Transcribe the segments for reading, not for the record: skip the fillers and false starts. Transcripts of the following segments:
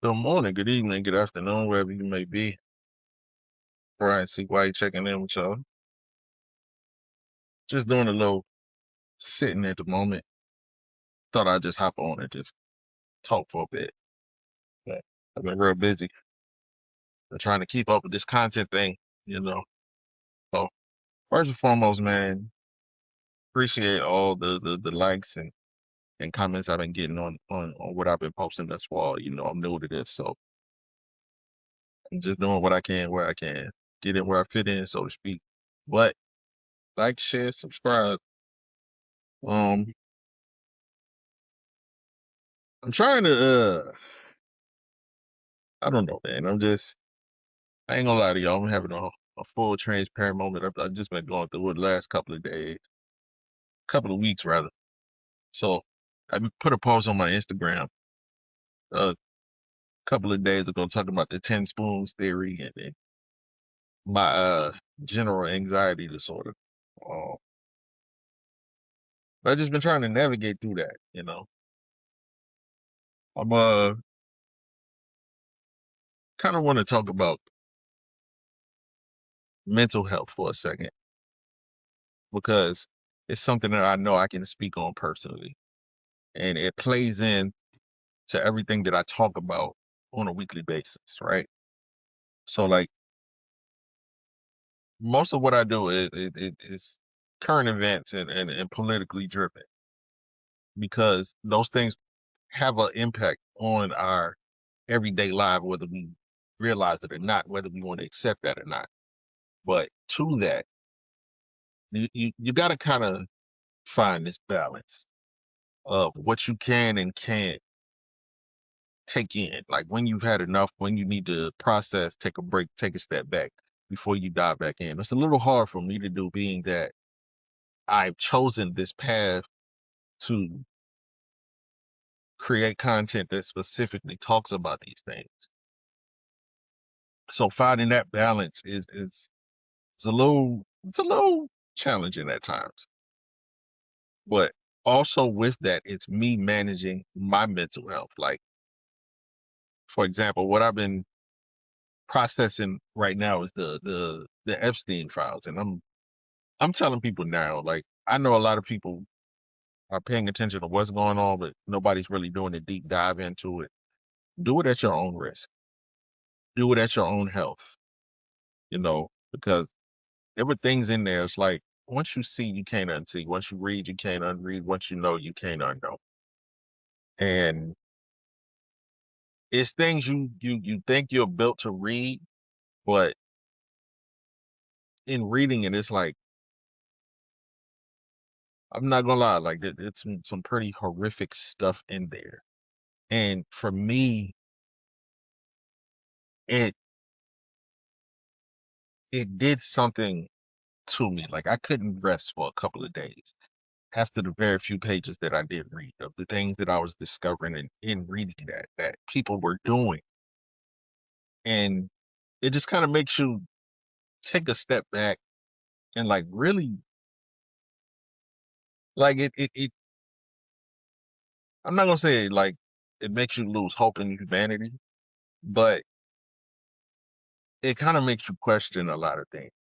Good morning, good evening, good afternoon, wherever you may be. Brian C. White checking in with y'all. Just doing a little sitting at the moment. Thought I'd just hop on and just talk for a bit. But I've been real busy. Been trying to keep up with this content thing, you know. So first and foremost, man, appreciate all the likes and comments I've been getting on what I've been posting thus far. You know, I'm new to this, so I'm just doing what I can where I can. Get in where I fit in, so to speak. But like, share, subscribe. Um, I'm trying to I don't know, man. I ain't gonna lie to y'all. I'm having a full transparent moment. I've just been going through it the last couple of days, couple of weeks rather. So I put a post on my Instagram a couple of days ago talking about the 10 spoons theory and my general anxiety disorder. Uh, I've just been trying to navigate through that, you know. I'm kind of want to talk about mental health for a second because it's something that I know I can speak on personally, and it plays in to everything that I talk about on a weekly basis, right? So like most of what I do is current events and politically driven because those things have an impact on our everyday life, whether we realize it or not, whether we want to accept that or not. But to that, you got to kind of find this balance of what you can and can't take in. Like when you've had enough, when you need to process, take a break, take a step back before you dive back in. It's a little hard for me to do, being that I've chosen this path to create content that specifically talks about these things. So finding that balance is it's a little challenging at times. But also with that, it's me managing my mental health. Like for example, what I've been processing right now is the Epstein files, and I'm telling people now, like I know a lot of people are paying attention to what's going on, but nobody's really doing a deep dive into it. Do it at your own risk. Do it at your own health, you know, because there were things in there. It's like once you see, you can't unsee. Once you read, you can't unread. Once you know, you can't unknow. And it's things you think you're built to read, but in reading it, it's like I'm not gonna lie, like it's some pretty horrific stuff in there. And for me, it it did something to me. Like I couldn't rest for a couple of days after the very few pages that I did read of the things that I was discovering in reading that people were doing. And it just kind of makes you take a step back and like really like it I'm not gonna say like it makes you lose hope in humanity, but it kind of makes you question a lot of things.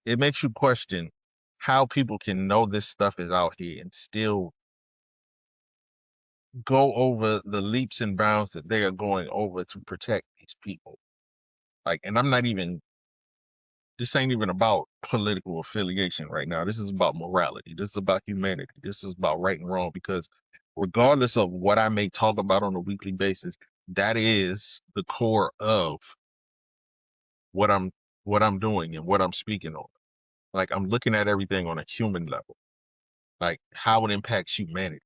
It makes you question how people can know this stuff is out here and still go over the leaps and bounds that they are going over to protect these people. Like, and I'm not even, this ain't even about political affiliation right now. This is about morality. This is about humanity. This is about right and wrong because regardless of what I may talk about on a weekly basis, that is the core of what I'm what I'm doing and what I'm speaking on. Like I'm looking at everything on a human level, like how it impacts humanity.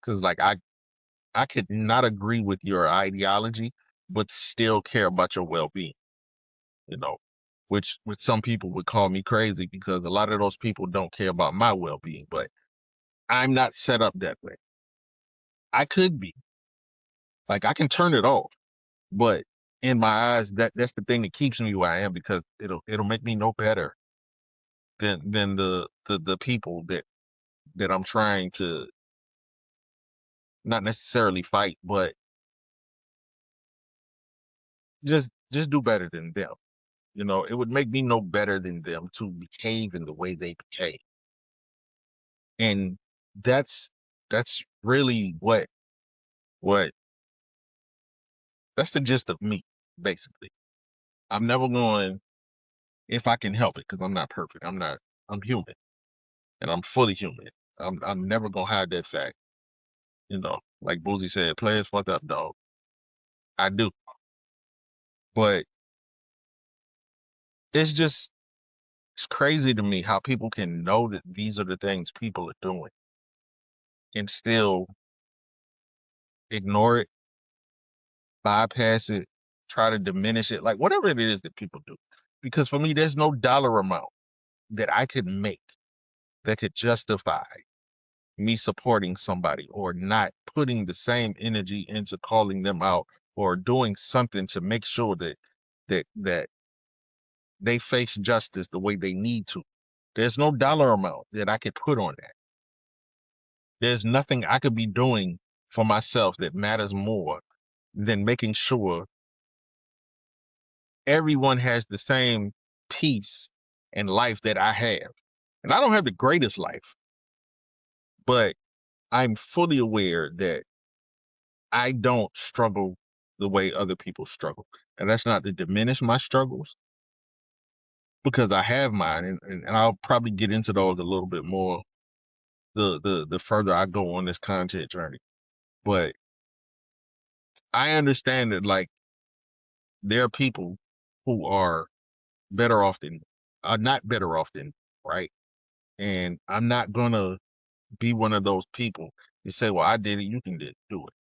Because like I could not agree with your ideology, but still care about your well-being, you know, which some people would call me crazy because a lot of those people don't care about my well-being, but I'm not set up that way. I could be. Like I can turn it off, but in my eyes, that's the thing that keeps me where I am because it'll make me no better than the people that I'm trying not necessarily fight, but just do better than them. You know, it would make me no better than them to behave in the way they behave. And that's that's really what that's the gist of me, basically. I'm never going, if I can help it, because I'm not perfect. I'm human and I'm fully human. I'm never gonna hide that fact. You know, like Boozy said, players fucked up, dog. I do. But it's just it's crazy to me how people can know that these are the things people are doing and still ignore it, bypass it, try to diminish it, like whatever it is that people do. Because for me, there's no dollar amount that I could make that could justify me supporting somebody or not putting the same energy into calling them out or doing something to make sure that they face justice the way they need to. There's no dollar amount that I could put on that. There's nothing I could be doing for myself that matters more than making sure everyone has the same peace and life that I have. And I don't have the greatest life, but I'm fully aware that I don't struggle the way other people struggle. And that's not to diminish my struggles because I have mine and I'll probably get into those a little bit more the further I go on this content journey. But I understand that like there are people who are not better off than, right? And I'm not gonna be one of those people that say, well, I did it, you can do it.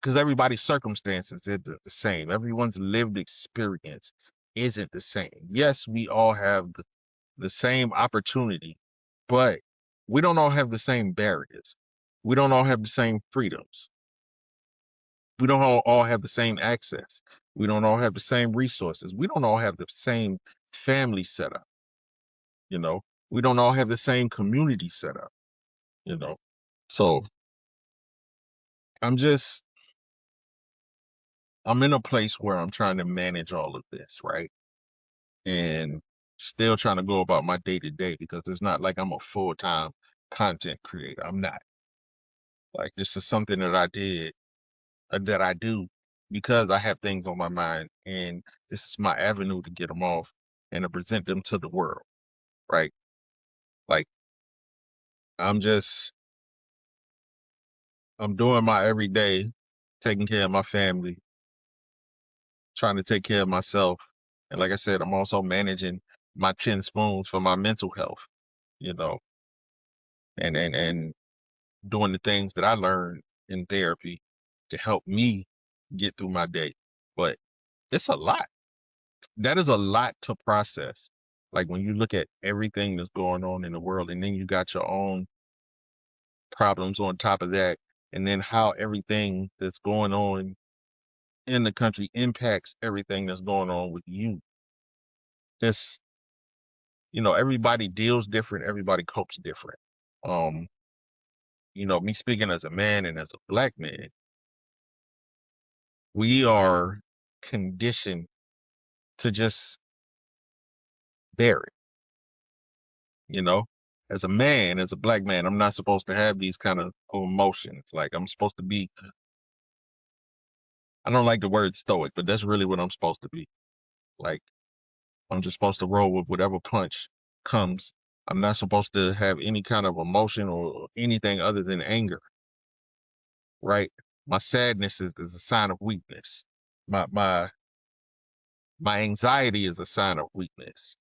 Because everybody's circumstances isn't the same. Everyone's lived experience isn't the same. Yes, we all have the same opportunity, but we don't all have the same barriers. We don't all have the same freedoms. We don't all have the same access. We don't all have the same resources. We don't all have the same family setup, you know. We don't all have the same community setup, you know. So I'm just I'm in a place where I'm trying to manage all of this, right? And still trying to go about my day to day because it's not like I'm a full-time content creator. I'm not. Like this is something that I did that I do because I have things on my mind and this is my avenue to get them off and to present them to the world, right? Like I'm just I'm doing my everyday, taking care of my family, trying to take care of myself. And like I said, I'm also managing my 10 spoons for my mental health, you know, and doing the things that I learned in therapy to help me get through my day. But it's a lot. That is a lot to process. Like when you look at everything that's going on in the world, and then you got your own problems on top of that, and then how everything that's going on in the country impacts everything that's going on with you. It's, everybody deals different, everybody copes different. Um, me speaking as a man and as a black man, we are conditioned to just bear it, you know? As a man, as a black man, I'm not supposed to have these kind of emotions. Like I'm supposed to be, I don't like the word stoic, but that's really what I'm supposed to be. Like I'm just supposed to roll with whatever punch comes. I'm not supposed to have any kind of emotion or anything other than anger, right? My sadness is a sign of weakness. My anxiety is a sign of weakness.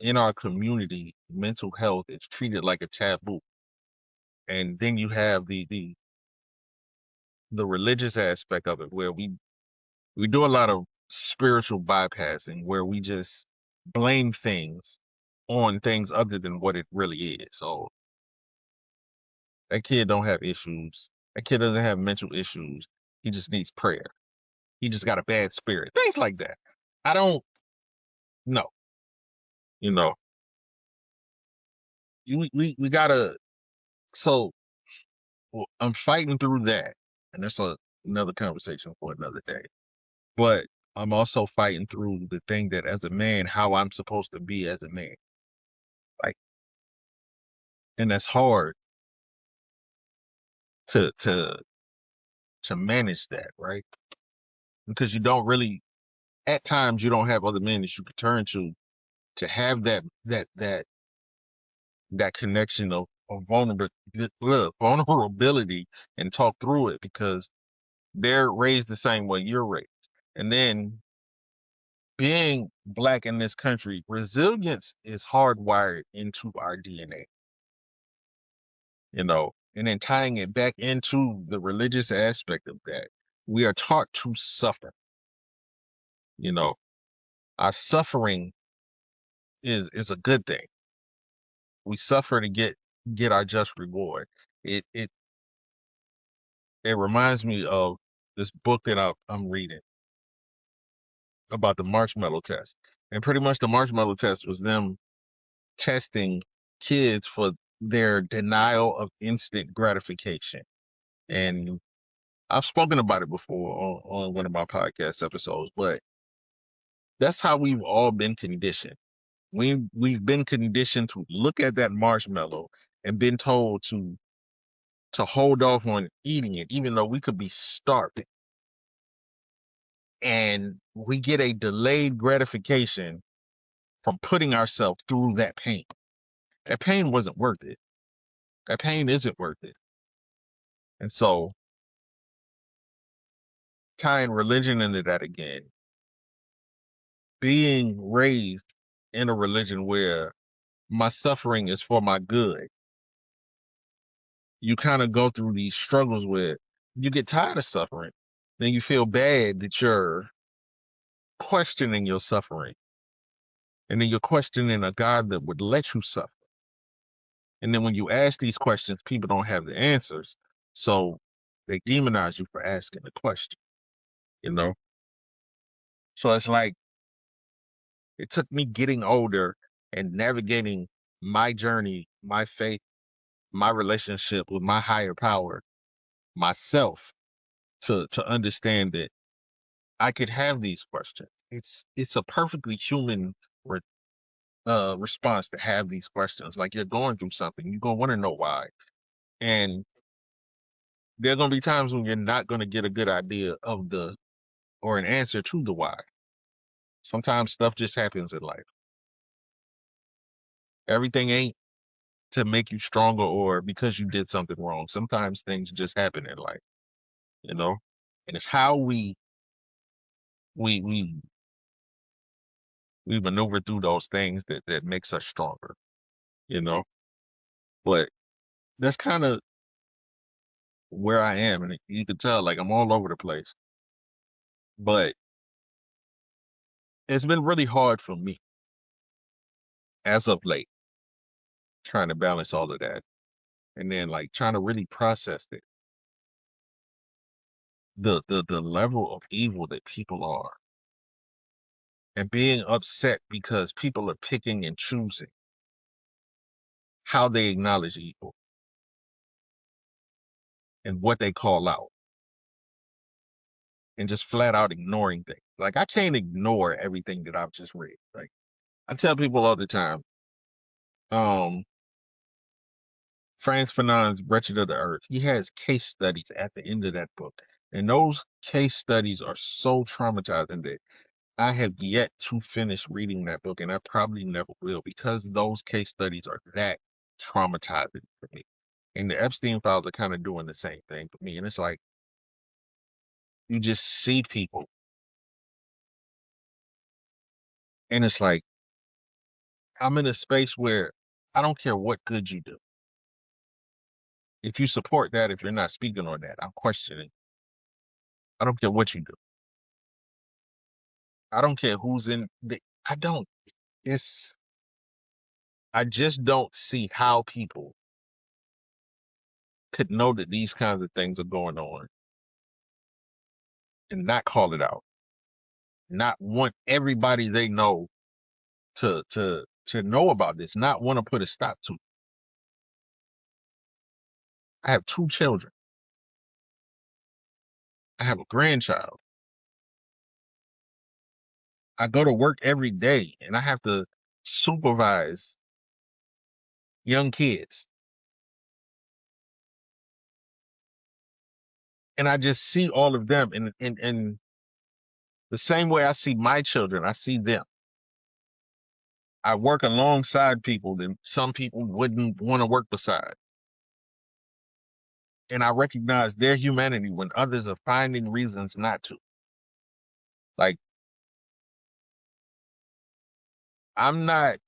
In our community, mental health is treated like a taboo. And then you have the religious aspect of it where we do a lot of spiritual bypassing where we just blame things on things other than what it really is. So that kid don't have issues. That kid doesn't have mental issues. He just needs prayer. He just got a bad spirit. Things like that. I don't know. You know, we gotta. So well, I'm fighting through that, and that's another conversation for another day. But I'm also fighting through the thing that as a man, how I'm supposed to be as a man. Like, and that's hard to to to manage that, right? Because you don't really, at times, you don't have other men that you can turn to have that connection of vulnerability and talk through it because they're raised the same way you're raised. And then being black in this country, resilience is hardwired into our DNA, and then tying it back into the religious aspect of that, we are taught to suffer, you know, our suffering is a good thing. We suffer to get our just reward. It it it reminds me of this book that I'm reading about the marshmallow test. And pretty much the marshmallow test was them testing kids for their denial of instant gratification. And I've spoken about it before on one of my podcast episodes, but that's how we've all been conditioned. We've been conditioned to look at that marshmallow and been told to hold off on eating it, even though we could be starving. And we get a delayed gratification from putting ourselves through that pain. That pain wasn't worth it. That pain isn't worth it. And so tying religion into that again, being raised in a religion where my suffering is for my good, you kind of go through these struggles where you get tired of suffering. Then you feel bad that you're questioning your suffering. And then you're questioning a God that would let you suffer. And then when you ask these questions, people don't have the answers. So they demonize you for asking the question, you know? So it's like it took me getting older and navigating my journey, my faith, my relationship with my higher power, myself, to understand that I could have these questions. It's a perfectly human re- response to have these questions. Like you're going through something, you're gonna want to know why, and there are gonna be times when you're not gonna get a good idea of the or an answer to the why. Sometimes stuff just happens in life. Everything ain't to make you stronger or because you did something wrong. Sometimes things just happen in life, you know, and it's how we we we maneuver through those things that makes us stronger, you know. But that's kind of where I am, and you can tell like I'm all over the place. But it's been really hard for me as of late, trying to balance all of that, and then like trying to really process it, the level of evil that people are, and being upset because people are picking and choosing how they acknowledge evil and what they call out, and just flat out ignoring things. Like I can't ignore everything that I've just read. Like I tell people all the time, um, Franz Fanon's Wretched of the Earth, he has case studies at the end of that book. And those case studies are so traumatizing that I have yet to finish reading that book, and I probably never will because those case studies are that traumatizing for me. And the Epstein files are kind of doing the same thing for me. And it's like you just see people, and it's like I'm in a space where I don't care what good you do. If you support that, if you're not speaking on that, I'm questioning. I don't care what you do. I don't care who's in the, I don't. It's I just don't see how people could know that these kinds of things are going on and not call it out, not want everybody they know to know about this, not want to put a stop to. I have two children. I have a grandchild. I go to work every day and I have to supervise young kids. And I just see all of them in the same way I see my children, I see them. I work alongside people that some people wouldn't want to work beside. And I recognize their humanity when others are finding reasons not to. Like, I'm not,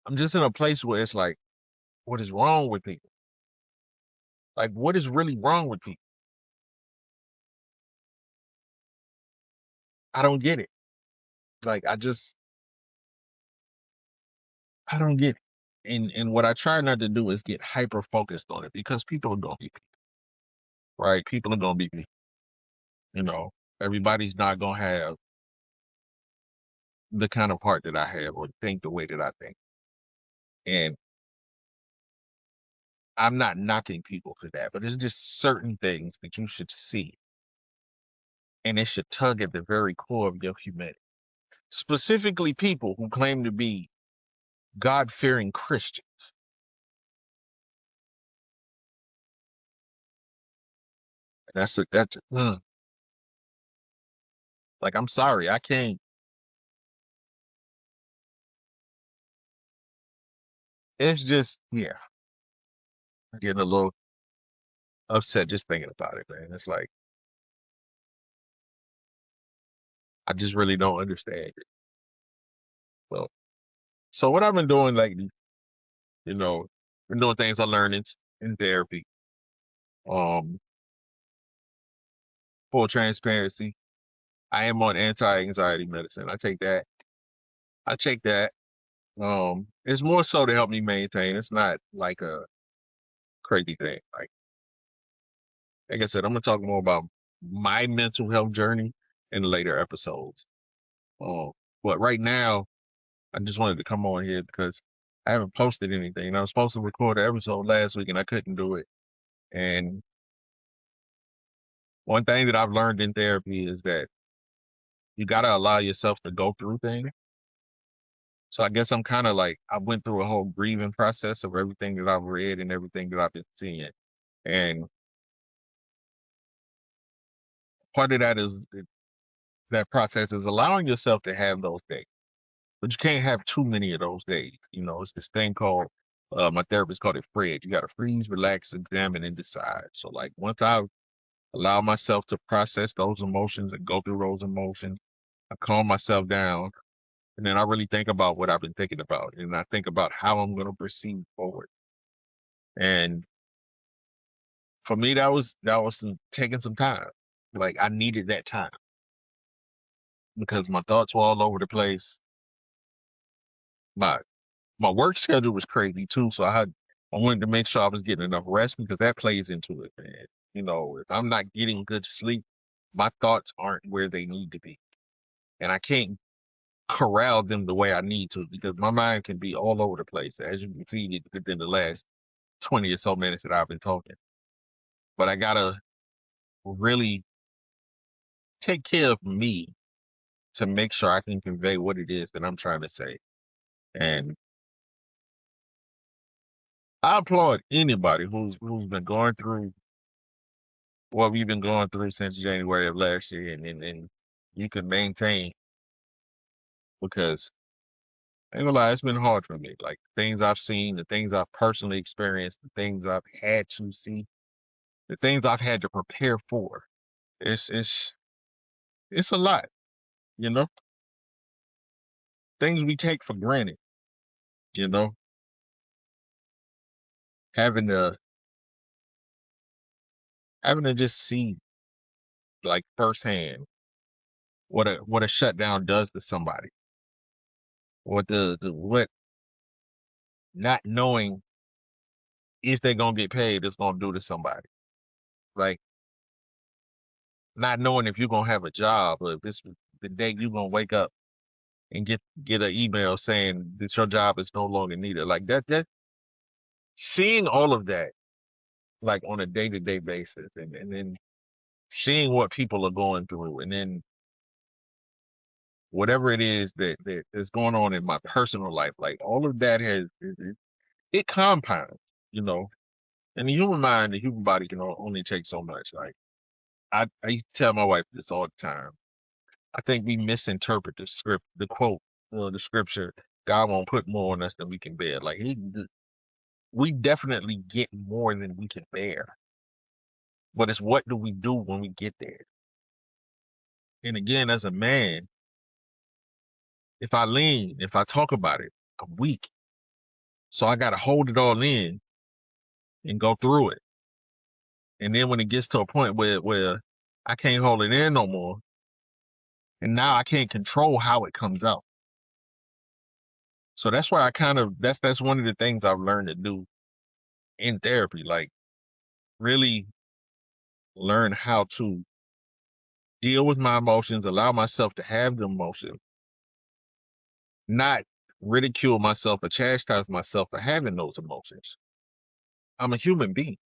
I'm just in a place where it's like, what is wrong with people? Like, what is really wrong with people? I don't get it. Like, I don't get it. And what I try not to do is get hyper focused on it because people are gonna be people, right? People are gonna be people. You know, everybody's not gonna have the kind of heart that I have or think the way that I think. And I'm not knocking people for that, but it's just certain things that you should see and it should tug at the very core of your humanity. Specifically people who claim to be God fearing Christians. That's like I'm sorry, I can't. It's just yeah, I'm getting a little upset just thinking about it, man. It's like I just really don't understand it. Well, so what I've been doing lately, you know, been doing things I learned in therapy. Um, full transparency. I am on anti-anxiety medicine. I take that. It's more so to help me maintain. It's not like a crazy thing. Like I said, I'm gonna talk more about my mental health journey in later episodes. Um, but right now, I just wanted to come on here because I haven't posted anything. I was supposed to record an episode last week and I couldn't do it. And one thing that I've learned in therapy is that you gotta allow yourself to go through things. So I guess I'm kind of like I went through a whole grieving process of everything that I've read and everything that I've been seeing. And part of that is that process is allowing yourself to have those days, but you can't have too many of those days. You know, it's this thing called my therapist called it Fred. You got to freeze, relax, examine, and decide. So like once I allow myself to process those emotions and go through those emotions, I calm myself down, and then I really think about what I've been thinking about, and I think about how I'm going to proceed forward. And for me, that was taking some time. Like I needed that time because my thoughts were all over the place. My my work schedule was crazy too, so I wanted to make sure I was getting enough rest because that plays into it, man. You know, if I'm not getting good sleep, my thoughts aren't where they need to be, and I can't corral them the way I need to because my mind can be all over the place, as you can see within the last 20 or so minutes that I've been talking. But I gotta really take care of me to make sure I can convey what it is that I'm trying to say. And I applaud anybody who's been going through what we've been going through since January of last year, and you can maintain because I ain't gonna lie, it's been hard for me. Like things I've seen, the things I've personally experienced, the things I've had to see, the things I've had to prepare for. It's it's it's a lot, you know. Things we take for granted, you know. Having to having to just see like firsthand what a shutdown does to somebody. What what not knowing if they're gonna get paid is gonna do to somebody. Like not knowing if you're gonna have a job or if this the day you're gonna wake up and get an email saying that your job is no longer needed. Like that seeing all of that like on a day-to-day basis, and then seeing what people are going through, and then whatever it is that is going on in my personal life, like all of that it compounds, you know. And the human mind, the human body can only take so much. Like I used to tell my wife this all the time. I think we misinterpret the script, the quote, the scripture. God won't put more on us than we can bear. Like we definitely get more than we can bear. But it's what do we do when we get there? And again, as a man, if I lean, if I talk about it, I'm weak. So I gotta hold it all in and go through it. And then when it gets to a point where I can't hold it in no more, and now I can't control how it comes out. So that's why I kind of that's one of the things I've learned to do in therapy, like really learn how to deal with my emotions, allow myself to have the emotion, not ridicule myself or chastise myself for having those emotions. I'm a human being.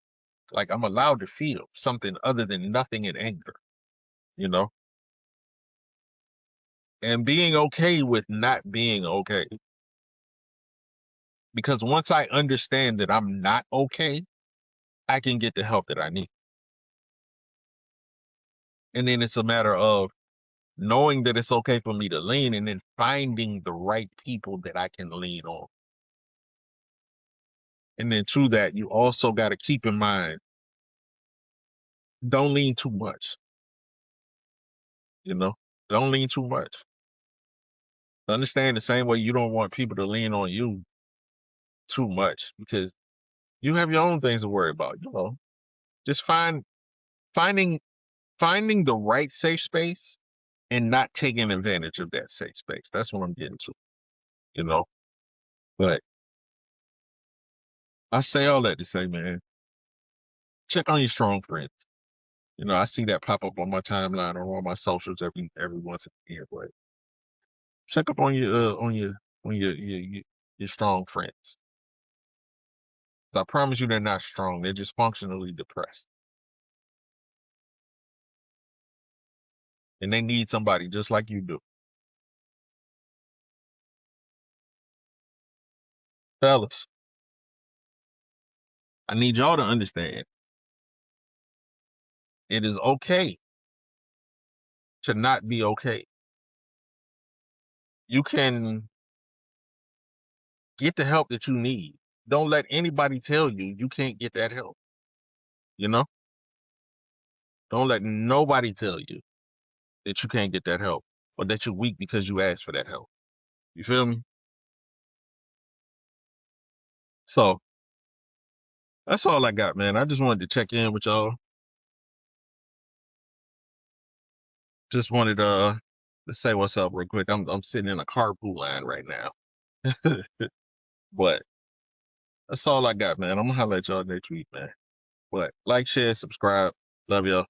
Like I'm allowed to feel something other than nothing and anger, you know? And being okay with not being okay. Because once I understand that I'm not okay, I can get the help that I need. And then it's a matter of knowing that it's okay for me to lean and then finding the right people that I can lean on. And then to that, you also got to keep in mind, don't lean too much, you know? Don't lean too much. Understand the same way you don't want people to lean on you too much because you have your own things to worry about, you know. Just finding finding the right safe space and not taking advantage of that safe space. That's what I'm getting to, you know. But I say all that to say, man, check on your strong friends. You know, I see that pop up on my timeline or on my socials every once a year. But check up on your strong friends. 'Cause I promise you, they're not strong. They're just functionally depressed, and they need somebody just like you do, fellas. I need y'all to understand. It is okay to not be okay. You can get the help that you need. Don't let anybody tell you you can't get that help. You know, don't let nobody tell you that you can't get that help or that you're weak because you asked for that help. You feel me? So that's all I got, man. I just wanted to check in with y'all. Just wanted to say what's up real quick. I'm sitting in a carpool line right now. But that's all I got, man. I'm gonna holler at y'all next week, man. But like, share, subscribe. Love y'all.